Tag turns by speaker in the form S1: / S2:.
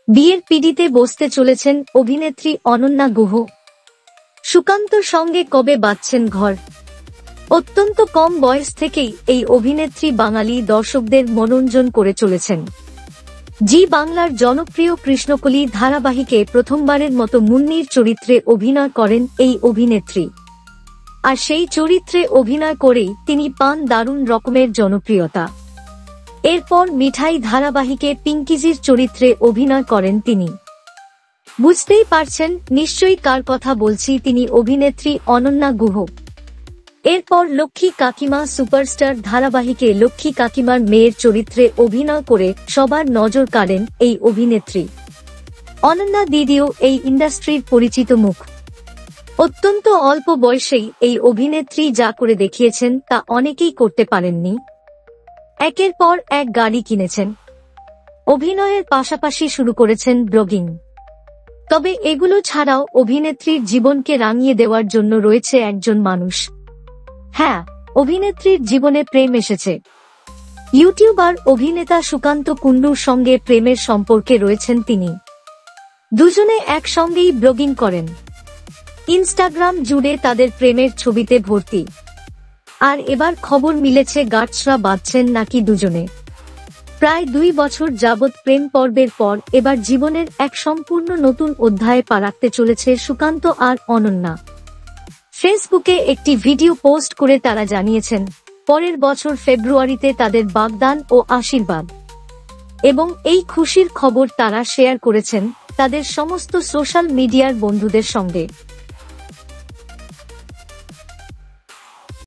S1: বিয়ের পিঁড়িতে বসতে চলেছেন অভিনেত্রী অনন্যা গুহ। সুকান্তর সঙ্গে কবে বাঁধছেন ঘর? অত্যন্ত কম বয়স থেকেই এই অভিনেত্রী বাঙালি দর্শকদের মনোরঞ্জন করে চলেছেন। জি বাংলার জনপ্রিয় কৃষ্ণকলি ধারাবাহিকে প্রথমবারের মতো মুন্নির চরিত্রে অভিনয় করেন এই অভিনেত্রী। আর সেই চরিত্রে অভিনয় করেই তিনি পান দারুণ রকমের জনপ্রিয়তা। এরপর মিঠাই ধারাবাহিকে পিঙ্কিজির চরিত্রে অভিনয় করেন তিনি। বুঝতেই পারছেন নিশ্চয়ই কার কথা বলছি, তিনি অভিনেত্রী অনন্যা গুহ। এরপর লক্ষ্মী কাকিমা সুপারস্টার ধারাবাহিকে লক্ষ্মী কাকিমার মেয়ের চরিত্রে অভিনয় করে সবার নজর কাড়েন এই অভিনেত্রী। অনন্যা দিদিও এই ইন্ডাস্ট্রির পরিচিত মুখ। অত্যন্ত অল্প বয়সেই এই অভিনেত্রী যা করে দেখিয়েছেন তা অনেকেই করতে পারেননি। একের পর এক গাড়ি কিনেছেন, অভিনয়ের পাশাপাশি শুরু করেছেন ব্লগিং। তবে এগুলো ছাড়াও অভিনেত্রীর জীবনকে রাঙিয়ে দেওয়ার জন্য রয়েছে একজন মানুষ। হ্যাঁ, অভিনেত্রীর জীবনে প্রেম এসেছে। ইউটিউবার অভিনেতা সুকান্ত কুণ্ডুর সঙ্গে প্রেমের সম্পর্কে রয়েছেন তিনি। দুজনে একসঙ্গেই ব্লগিং করেন। ইনস্টাগ্রাম জুড়ে তাদের প্রেমের ছবিতে ভর্তি। আর এবার খবর মিলেছে গাঁটছড়া বাঁধছেন নাকি দুজনে। প্রায় 2 বছর যাবৎ প্রেম পর্বের পর এবার জীবনের এক সম্পূর্ণ নতুন অধ্যায়ে পা রাখতে চলেছে সুকান্ত আর অনন্যা। ফেসবুকে একটি ভিডিও পোস্ট করে তারা জানিয়েছেন পরের বছর ফেব্রুয়ারিতে তাদের বাগদান ও আশীর্বাদ। এবং এই খুশির খবর তারা শেয়ার করেছেন তাদের সমস্ত সোশ্যাল মিডিয়ার বন্ধুদের সঙ্গে।